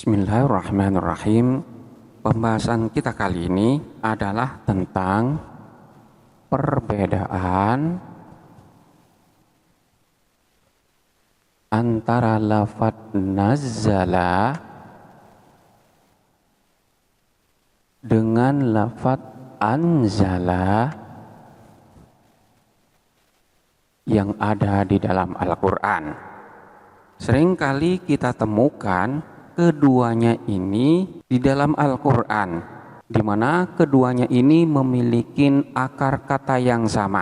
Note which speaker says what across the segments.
Speaker 1: Bismillahirrahmanirrahim. Pembahasan kita kali ini adalah tentang perbedaan antara lafaz nazzala dengan lafaz anzala yang ada di dalam Al-Quran. Seringkali kita temukan keduanya ini di dalam Al-Quran, di mana keduanya ini memiliki akar kata yang sama,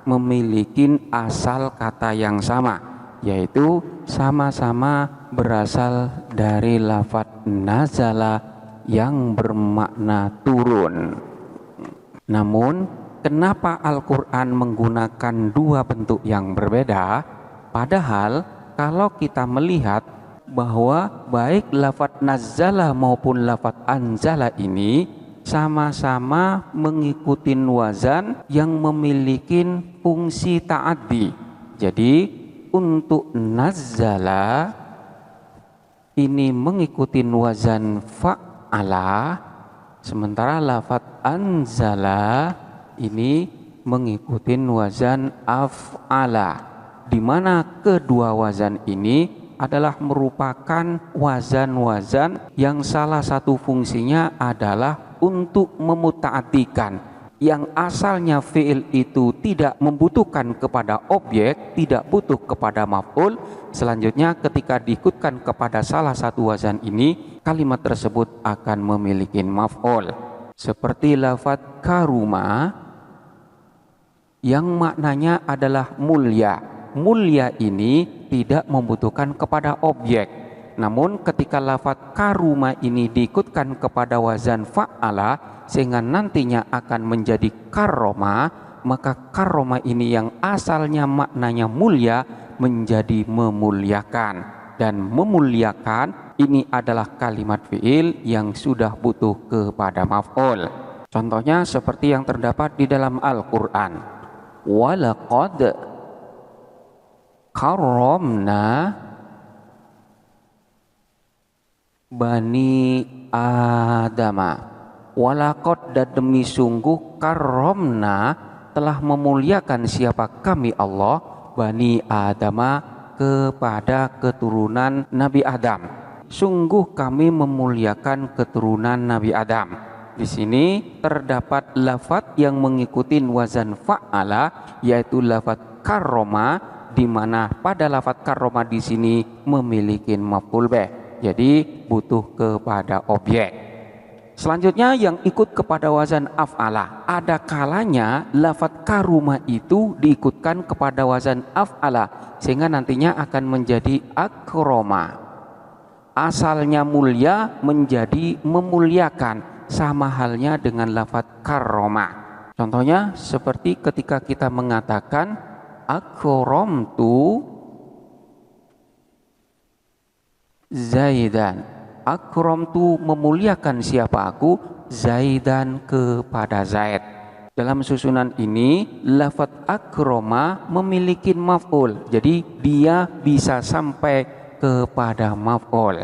Speaker 1: memiliki asal kata yang sama, yaitu sama-sama berasal dari lafaz nazala yang bermakna turun. Namun, kenapa Al-Quran menggunakan dua bentuk yang berbeda? Padahal kalau kita melihat bahwa baik lafaz nazzala maupun lafaz anzala ini sama-sama mengikuti wazan yang memiliki fungsi ta'addi. Jadi untuk nazzala ini mengikuti wazan fa'ala, sementara lafaz anzala ini mengikuti wazan af'ala, di mana kedua wazan ini adalah merupakan wazan-wazan yang salah satu fungsinya adalah untuk memuta'atikan, yang asalnya fi'il itu tidak membutuhkan kepada objek, tidak butuh kepada maf'ul. Selanjutnya ketika diikutkan kepada salah satu wazan ini, kalimat tersebut akan memiliki maf'ul. Seperti lafaz karuma yang maknanya adalah mulia. Mulia ini tidak membutuhkan kepada objek. Namun ketika lafaz karuma ini diikutkan kepada wazan fa'ala sehingga nantinya akan menjadi karoma, maka karoma ini yang asalnya maknanya mulia menjadi memuliakan. Dan memuliakan ini adalah kalimat fi'il yang sudah butuh kepada maf'ul. Contohnya seperti yang terdapat di dalam Al-Quran. Walaqad karomna bani adama. Walaqad, dan demi sungguh, karomna telah memuliakan siapa kami Allah, bani adama, kepada keturunan Nabi Adam. Sungguh kami memuliakan keturunan Nabi Adam. Di sini terdapat lafaz yang mengikuti wazan fa'ala, yaitu lafaz karoma, di mana pada lafaz karoma di sini memiliki maf'ul bih, jadi butuh kepada objek. Selanjutnya yang ikut kepada wazan af'ala, ada kalanya lafaz karuma itu diikutkan kepada wazan af'ala sehingga nantinya akan menjadi akroma. Asalnya mulia menjadi memuliakan, sama halnya dengan lafaz karoma. Contohnya seperti ketika kita mengatakan akramtu Zaidan. Akramtu memuliakan siapa aku, Zaidan, kepada Zaid. Dalam susunan ini lafaz akrama memiliki maf'ul, jadi dia bisa sampai kepada maf'ul.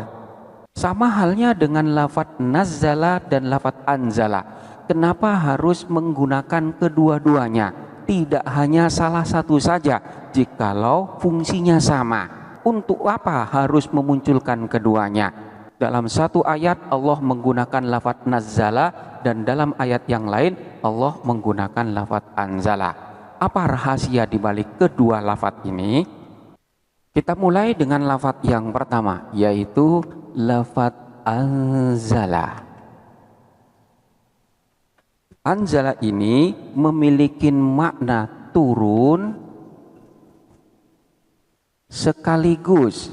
Speaker 1: Sama halnya dengan lafaz nazzala dan lafaz anzala. Kenapa harus menggunakan kedua-duanya? Tidak hanya salah satu saja, jikalau fungsinya sama. Untuk apa harus memunculkan keduanya? Dalam satu ayat Allah menggunakan lafaz nazzala, dan dalam ayat yang lain Allah menggunakan lafaz anzala. Apa rahasia di balik kedua lafaz ini? Kita mulai dengan lafaz yang pertama, yaitu lafaz anzala. Anzala ini memiliki makna turun sekaligus.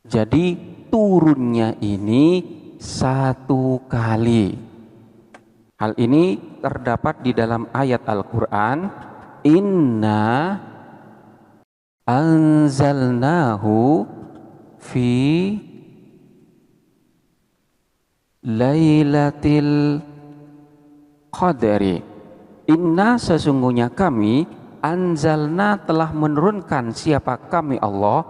Speaker 1: Jadi turunnya ini satu kali. Hal ini terdapat di dalam ayat Al-Quran. Inna anzalnahu fi Lailatul Qadri. Inna, sesungguhnya kami, anzalna telah menurunkan siapa kami Allah,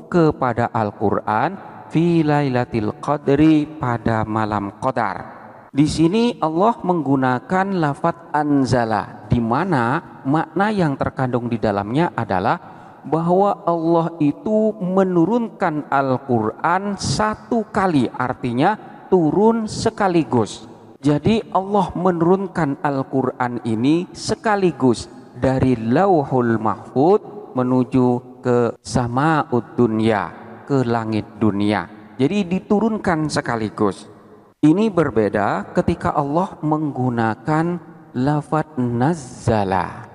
Speaker 1: kepada Al-Qur'an fi lailatul qadri pada malam qadar. Di sini Allah menggunakan lafadz anzala, di mana makna yang terkandung di dalamnya adalah bahwa Allah itu menurunkan Al-Qur'an satu kali, artinya turun sekaligus. Jadi Allah menurunkan Al-Qur'an ini sekaligus dari Lauhul Mahfuz menuju ke Sama'ud Dunya, ke langit dunia. Jadi diturunkan sekaligus. Ini berbeda ketika Allah menggunakan lafadz nazzala.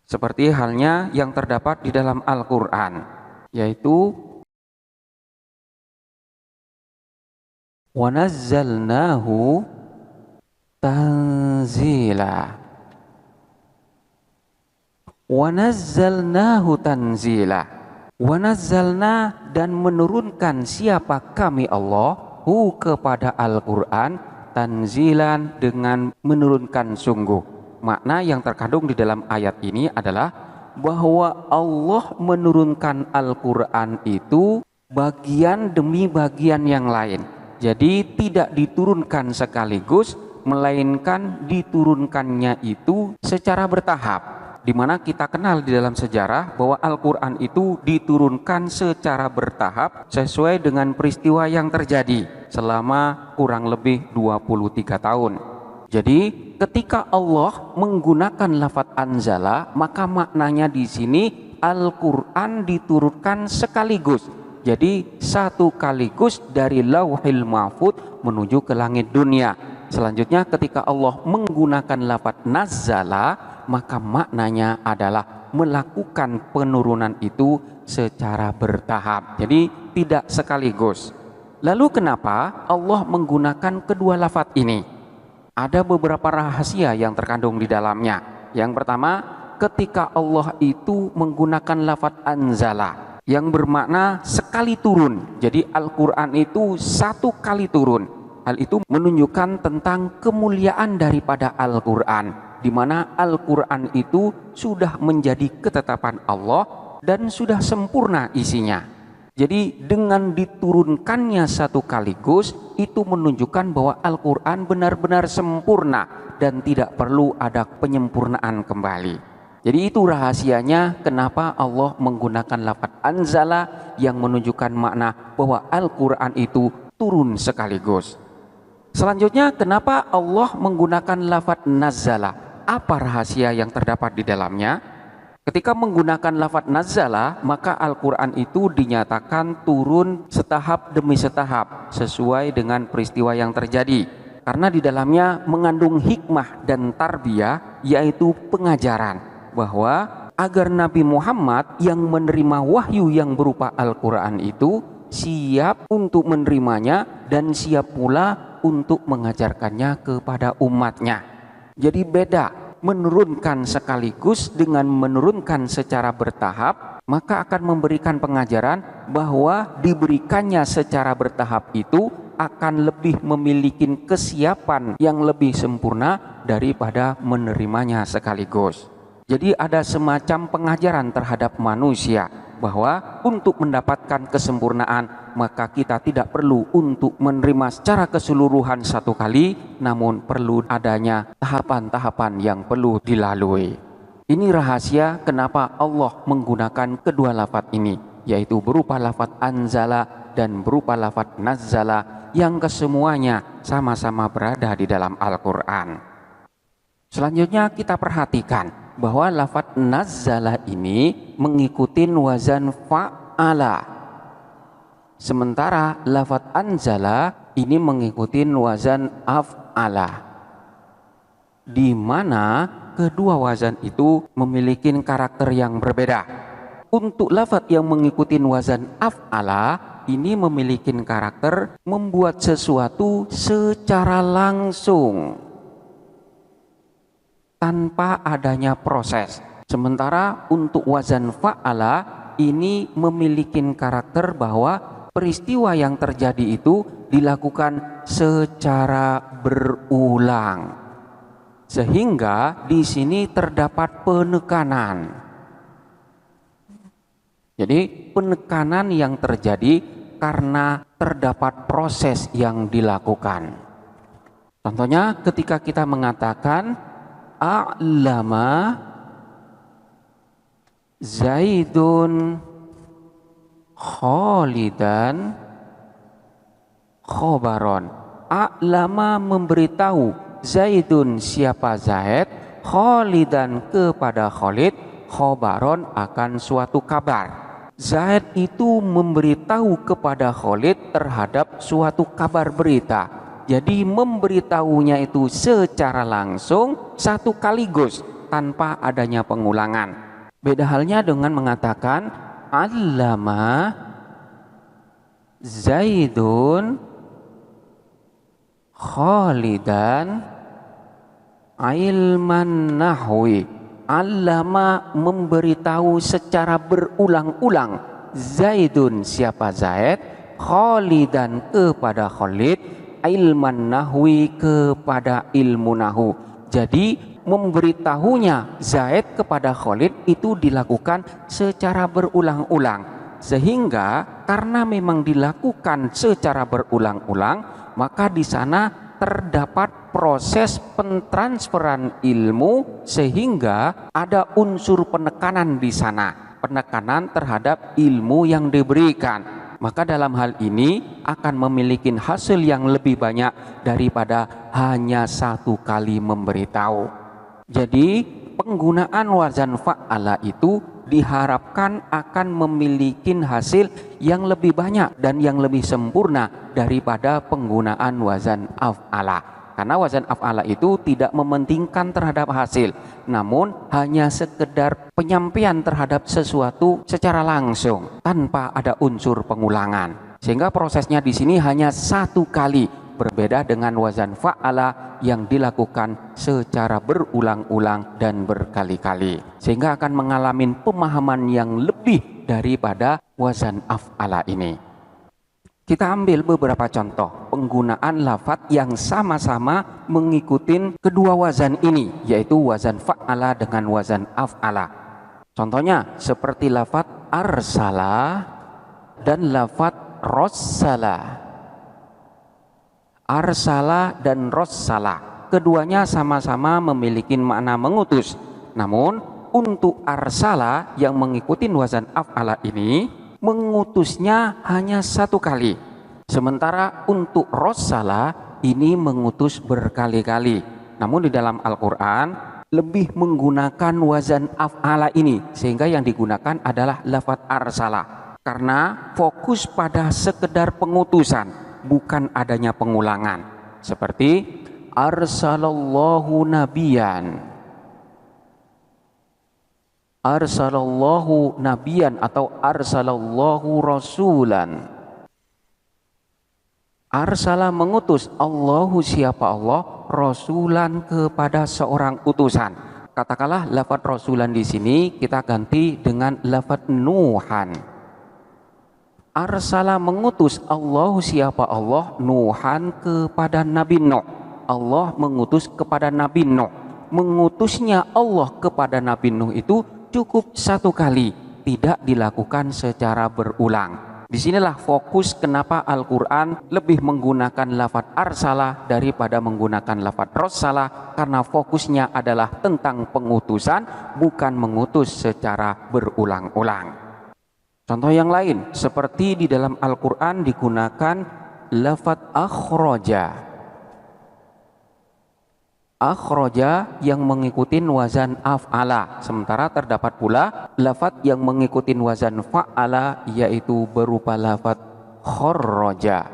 Speaker 1: Seperti halnya yang terdapat di dalam Al-Qur'an, yaitu wa nazzalnahu tanzila. Wa nazzalnahu tanzila. Wa nazzalna, dan menurunkan siapa kami Allah kepada Al-Qur'an tanzilan, dengan menurunkan sungguh. Makna yang terkandung di dalam ayat ini adalah bahwa Allah menurunkan Al-Qur'an itu bagian demi bagian yang lain. Jadi tidak diturunkan sekaligus, melainkan diturunkannya itu secara bertahap. Di mana kita kenal di dalam sejarah bahwa Al-Qur'an itu diturunkan secara bertahap sesuai dengan peristiwa yang terjadi selama kurang lebih 23 tahun. Jadi ketika Allah menggunakan lafadz anzala, maka maknanya di sini Al-Qur'an diturunkan sekaligus. Jadi satu kaligus dari Lauhil Mahfuz menuju ke langit dunia. Selanjutnya ketika Allah menggunakan lafadz nazzala, maka maknanya adalah melakukan penurunan itu secara bertahap. Jadi tidak sekaligus. Lalu kenapa Allah menggunakan kedua lafadz ini? Ada beberapa rahasia yang terkandung di dalamnya. Yang pertama, ketika Allah itu menggunakan lafadz anzala yang bermakna sekali turun. Jadi Al-Qur'an itu satu kali turun. Hal itu menunjukkan tentang kemuliaan daripada Al-Qur'an, di mana Al-Qur'an itu sudah menjadi ketetapan Allah dan sudah sempurna isinya. Jadi dengan diturunkannya satu kaligus, itu menunjukkan bahwa Al-Qur'an benar-benar sempurna dan tidak perlu ada penyempurnaan kembali. Jadi itu rahasianya kenapa Allah menggunakan lafadz anzala yang menunjukkan makna bahwa Al-Qur'an itu turun sekaligus. Selanjutnya, kenapa Allah menggunakan lafadz nazzala? Apa rahasia yang terdapat di dalamnya? Ketika menggunakan lafadz nazzala, maka Al-Qur'an itu dinyatakan turun setahap demi setahap sesuai dengan peristiwa yang terjadi. Karena di dalamnya mengandung hikmah dan tarbiyah, yaitu pengajaran bahwa agar Nabi Muhammad yang menerima wahyu yang berupa Al-Qur'an itu siap untuk menerimanya dan siap pula untuk mengajarkannya kepada umatnya. Jadi beda menurunkan sekaligus dengan menurunkan secara bertahap, maka akan memberikan pengajaran bahwa diberikannya secara bertahap itu akan lebih memiliki kesiapan yang lebih sempurna daripada menerimanya sekaligus. Jadi ada semacam pengajaran terhadap manusia bahwa untuk mendapatkan kesempurnaan maka kita tidak perlu untuk menerima secara keseluruhan satu kali, namun perlu adanya tahapan-tahapan yang perlu dilalui. Ini rahasia kenapa Allah menggunakan kedua lafadz ini, yaitu berupa lafadz anzala dan berupa lafadz nazzala, yang kesemuanya sama-sama berada di dalam Al-Qur'an. Selanjutnya kita perhatikan bahwa lafadz nazzala ini mengikuti wazan fa'ala, sementara lafadz anzala ini mengikuti wazan af'ala, di mana kedua wazan itu memiliki karakter yang berbeda. Untuk lafadz yang mengikuti wazan af'ala ini memiliki karakter membuat sesuatu secara langsung tanpa adanya proses. Sementara untuk wazan fa'ala ini memiliki karakter bahwa peristiwa yang terjadi itu dilakukan secara berulang, sehingga di sini terdapat penekanan. Jadi penekanan yang terjadi karena terdapat proses yang dilakukan. Contohnya ketika kita mengatakan a'lama Zaidun Khalidan khobaron. A'lama memberitahu Zaidun siapa Zaid, Khalidan kepada Khalid, khobaron akan suatu kabar. Zaid itu memberitahu kepada Khalid terhadap suatu kabar berita. Jadi memberitahunya itu secara langsung satu kaligus tanpa adanya pengulangan. Beda halnya dengan mengatakan allama Zaidun Khalidan ilman nahwi. Allama memberitahu secara berulang-ulang Zaidun siapa Zaid, Khalidan kepada Khalid, ilman nahwi kepada ilmu nahu. Jadi memberitahunya Zaid kepada Khalid itu dilakukan secara berulang-ulang, sehingga karena memang dilakukan secara berulang-ulang, maka di sana terdapat proses pentransferan ilmu sehingga ada unsur penekanan di sana, penekanan terhadap ilmu yang diberikan. Maka dalam hal ini akan memiliki hasil yang lebih banyak daripada hanya satu kali memberitahu. Jadi penggunaan wazan fa'ala itu diharapkan akan memiliki hasil yang lebih banyak dan yang lebih sempurna daripada penggunaan wazan af'ala. Karena wazan af'ala itu tidak mementingkan terhadap hasil, namun hanya sekedar penyampaian terhadap sesuatu secara langsung tanpa ada unsur pengulangan. Sehingga prosesnya di sini hanya satu kali, berbeda dengan wazan fa'ala yang dilakukan secara berulang-ulang dan berkali-kali, sehingga akan mengalami pemahaman yang lebih daripada wazan af'ala ini. Kita ambil beberapa contoh penggunaan lafadz yang sama-sama mengikuti kedua wazan ini, yaitu wazan fa'ala dengan wazan af'ala. Contohnya seperti lafadz arsala dan lafadz rossala. Arsala dan rossala, keduanya sama-sama memiliki makna mengutus. Namun untuk arsala yang mengikuti wazan af'ala ini, mengutusnya hanya satu kali. Sementara untuk rossala ini mengutus berkali-kali. Namun di dalam Al-Quran lebih menggunakan wazan af'ala ini, sehingga yang digunakan adalah lafadz arsala, karena fokus pada sekedar pengutusan, bukan adanya pengulangan. Seperti arsalallahu nabiyan, arsalallahu nabiyan atau arsalallahu rasulan. Arsala mengutus, Allahu siapa Allah, rasulan kepada seorang utusan. Katakanlah lafadz rasulan di sini kita ganti dengan lafadz nuhan. Arsala mengutus, Allahu siapa Allah, nuhan kepada Nabi Nuh. Allah mengutus kepada Nabi Nuh. Mengutusnya Allah kepada Nabi Nuh itu cukup satu kali, tidak dilakukan secara berulang. Disinilah fokus kenapa Al-Quran lebih menggunakan lafadz arsala daripada menggunakan lafadz rossala, karena fokusnya adalah tentang pengutusan, bukan mengutus secara berulang-ulang. Contoh yang lain seperti di dalam Al-Quran digunakan lafadz akhroja. Akhroja yang mengikuti wazan af'ala, sementara terdapat pula lafadz yang mengikuti wazan fa'ala, yaitu berupa lafadz khorroja.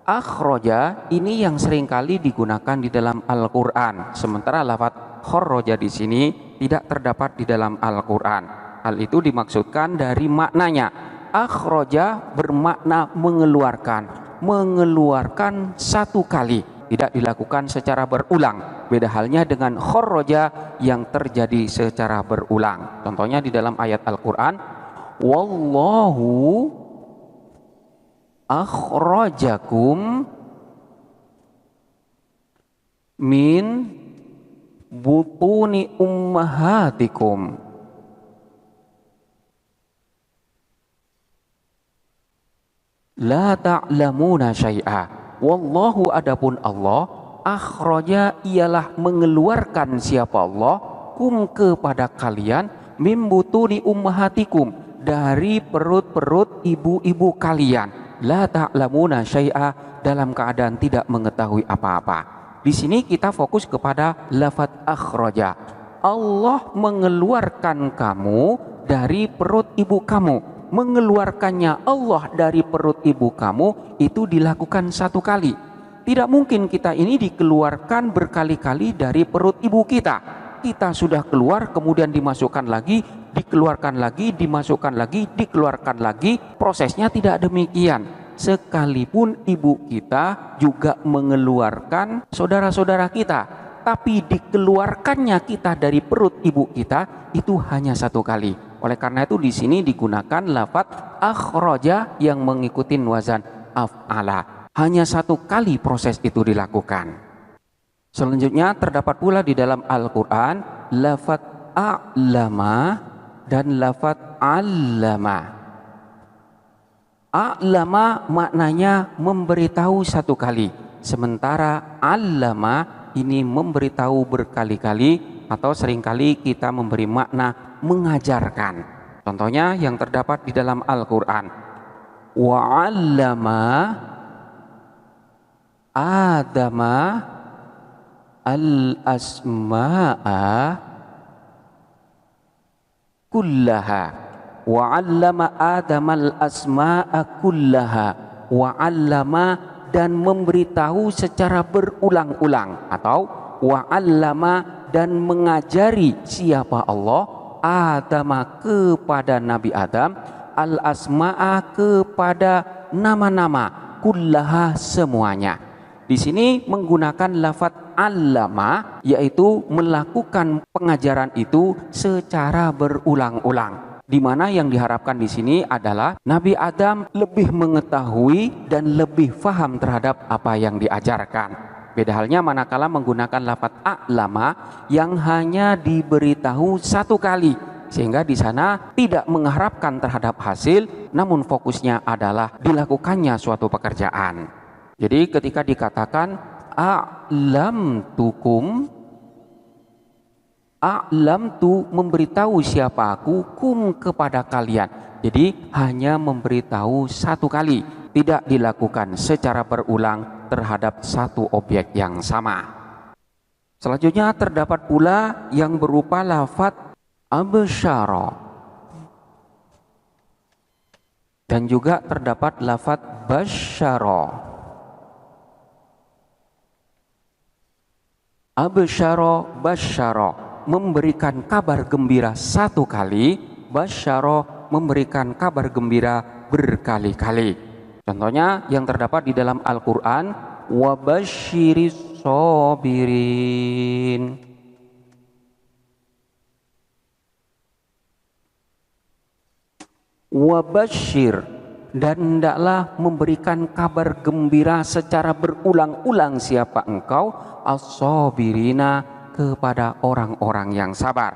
Speaker 1: Akhroja ini yang seringkali digunakan di dalam Al-Quran, sementara lafadz khorroja di sini tidak terdapat di dalam Al-Quran. Hal itu dimaksudkan dari maknanya. Akhroja bermakna mengeluarkan satu kali, tidak dilakukan secara berulang. Beda halnya dengan khorroja yang terjadi secara berulang. Contohnya di dalam ayat Al-Quran, wallahu akhrajakum min butuni ummahatikum. La ta'lamuna syai'a. Wallahu adapun Allah, akhraja ialah mengeluarkan siapa Allah, kum kepada kalian, mim butuni ummahatikum, dari perut-perut ibu-ibu kalian. La ta'lamuna syai'a, dalam keadaan tidak mengetahui apa-apa. Di sini kita fokus kepada lafaz akhraja. Allah mengeluarkan kamu dari perut ibu kamu. Mengeluarkannya Allah dari perut ibu kamu itu dilakukan satu kali. Tidak mungkin kita ini dikeluarkan berkali-kali dari perut ibu kita. Kita sudah keluar, kemudian dimasukkan lagi, dikeluarkan lagi, dimasukkan lagi, dikeluarkan lagi. Prosesnya tidak demikian. Sekalipun ibu kita juga mengeluarkan saudara-saudara kita, tapi dikeluarkannya kita dari perut ibu kita itu hanya satu kali. Oleh karena itu di sini digunakan lafaz akhraja yang mengikuti wazan af'ala. Hanya satu kali proses itu dilakukan. Selanjutnya terdapat pula di dalam Al-Quran lafaz a'lama dan lafaz 'allama. A'lama maknanya memberitahu satu kali, sementara 'allama ini memberitahu berkali-kali atau seringkali kita memberi makna mengajarkan. Contohnya yang terdapat di dalam Al-Quran. Wa 'allama Adama al-asma'a kullaha. Wa 'allama Adama al-asma'a kullaha. Wa 'allama, dan memberitahu secara berulang-ulang, atau wa 'allama, dan mengajari siapa Allah Adama kepada Nabi Adam al-asma'a kepada nama-nama kullaha semuanya. Di sini menggunakan lafaz 'allama, yaitu melakukan pengajaran itu secara berulang-ulang. Di mana yang diharapkan di sini adalah Nabi Adam lebih mengetahui dan lebih faham terhadap apa yang diajarkan. Beda halnya manakala menggunakan lafaz a'lama yang hanya diberitahu satu kali, sehingga di sana tidak mengharapkan terhadap hasil, namun fokusnya adalah dilakukannya suatu pekerjaan. Jadi ketika dikatakan a'lamtu memberitahu siapa aku, kum kepada kalian. Jadi hanya memberitahu satu kali, tidak dilakukan secara berulang terhadap satu objek yang sama. Selanjutnya terdapat pula yang berupa lafaz absyara, dan juga terdapat lafaz basyara. Absyara, basyara, memberikan kabar gembira satu kali, basyara, memberikan kabar gembira berkali-kali. Contohnya yang terdapat di dalam Al-Quran, wa basyiris sabirin. Wa basyir, dan hendaklah memberikan kabar gembira secara berulang-ulang siapa engkau, as-sabirina, kepada orang-orang yang sabar.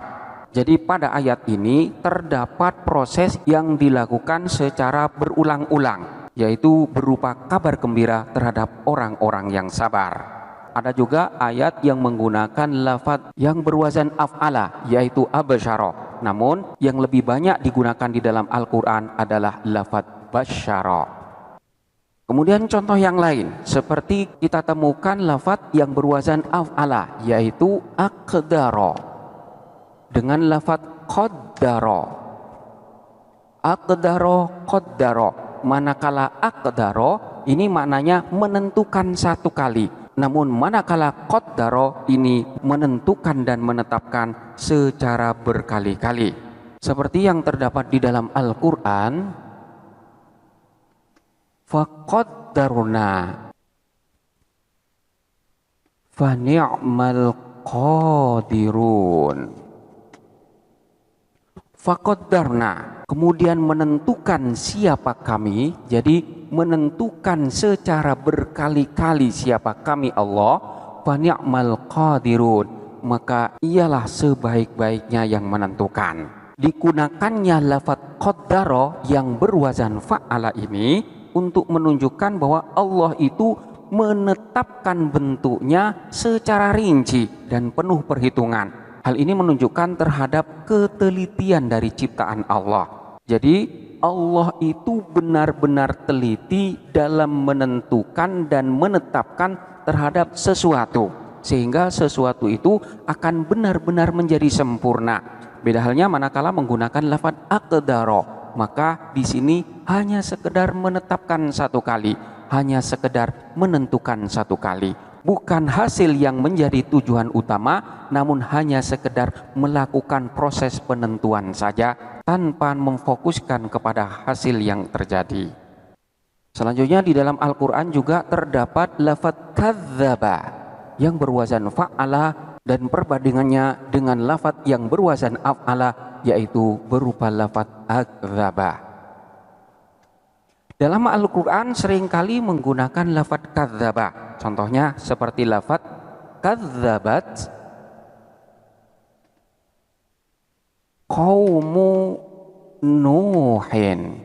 Speaker 1: Jadi pada ayat ini terdapat proses yang dilakukan secara berulang-ulang, yaitu berupa kabar gembira terhadap orang-orang yang sabar. Ada juga ayat yang menggunakan lafaz yang berwazan af'ala, yaitu absyara. Namun yang lebih banyak digunakan di dalam Al-Quran adalah lafaz basyara. Kemudian contoh yang lain, seperti kita temukan lafaz yang berwazan af'ala, yaitu aqdara, dengan lafaz qaddara. Aqdara, qaddara. Manakala aqdara ini maknanya menentukan satu kali, namun manakala qaddara ini menentukan dan menetapkan secara berkali-kali. Seperti yang terdapat di dalam Al-Quran, faqaddarna fa ni'mal qadirun. Faqaddarna, kemudian menentukan siapa kami, jadi menentukan secara berkali-kali siapa kami Allah, fa ni'mal qadirun, maka ialah sebaik-baiknya yang menentukan. Digunakannya lafaz qaddara yang berwazan fa'ala ini untuk menunjukkan bahwa Allah itu menetapkan bentuknya secara rinci dan penuh perhitungan. Hal ini menunjukkan terhadap ketelitian dari ciptaan Allah. Jadi Allah itu benar-benar teliti dalam menentukan dan menetapkan terhadap sesuatu, sehingga sesuatu itu akan benar-benar menjadi sempurna. Beda halnya manakala menggunakan lafaz aqdara, maka di sini hanya sekedar menetapkan satu kali, hanya sekedar menentukan satu kali, bukan hasil yang menjadi tujuan utama, namun hanya sekedar melakukan proses penentuan saja tanpa memfokuskan kepada hasil yang terjadi. Selanjutnya di dalam Al-Quran juga terdapat lafaz kadzdzaba yang berwazan fa'ala dan perbandingannya dengan lafaz yang berwazan af'ala, yaitu berupa lafaz akdzaba. Dalam Al-Quran seringkali menggunakan lafaz kadzdzaba. Contohnya seperti lafaz kadzdzabat qaumu Nuhin.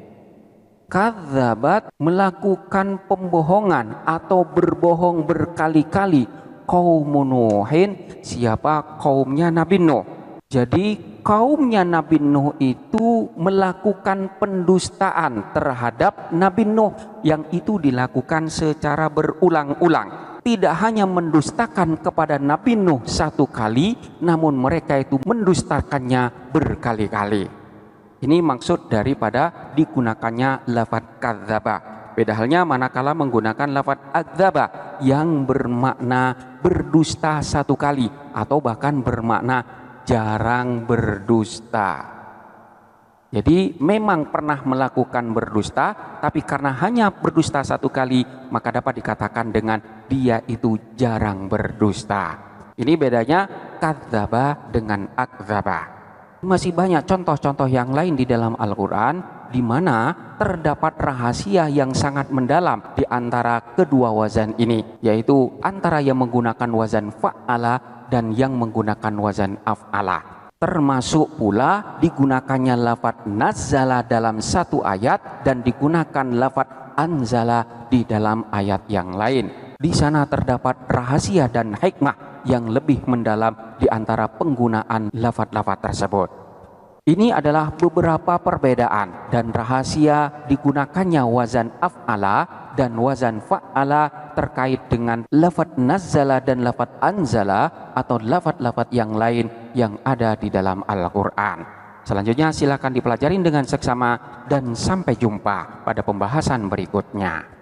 Speaker 1: Kadzdzabat melakukan pembohongan atau berbohong berkali-kali. Qaumu Nuhin, siapa? Kaumnya Nabi Nuh. Jadi kaumnya Nabi Nuh itu melakukan pendustaan terhadap Nabi Nuh, yang itu dilakukan secara berulang-ulang. Tidak hanya mendustakan kepada Nabi Nuh satu kali, namun mereka itu mendustakannya berkali-kali. Ini maksud daripada digunakannya lafaz kadzdzaba. Beda halnya manakala menggunakan lafaz akdzaba yang bermakna berdusta satu kali atau bahkan bermakna jarang berdusta. Jadi memang pernah melakukan berdusta, tapi karena hanya berdusta satu kali, maka dapat dikatakan dengan dia itu jarang berdusta. Ini bedanya kadzdzaba dengan akdzaba. Masih banyak contoh-contoh yang lain di dalam Al-Quran di mana terdapat rahasia yang sangat mendalam di antara kedua wazan ini, yaitu antara yang menggunakan wazan fa'ala dan yang menggunakan wazan af'ala. Termasuk pula digunakannya lafaz nazzala dalam satu ayat dan digunakan lafaz anzala di dalam ayat yang lain. Di sana terdapat rahasia dan hikmah yang lebih mendalam di antara penggunaan lafaz-lafaz tersebut. Ini adalah beberapa perbedaan dan rahasia digunakannya wazan af'ala dan wazan fa'ala terkait dengan lafaz nazzala dan lafaz anzala atau lafaz-lafaz yang lain yang ada di dalam Al-Quran. Selanjutnya silakan dipelajari dengan seksama dan sampai jumpa pada pembahasan berikutnya.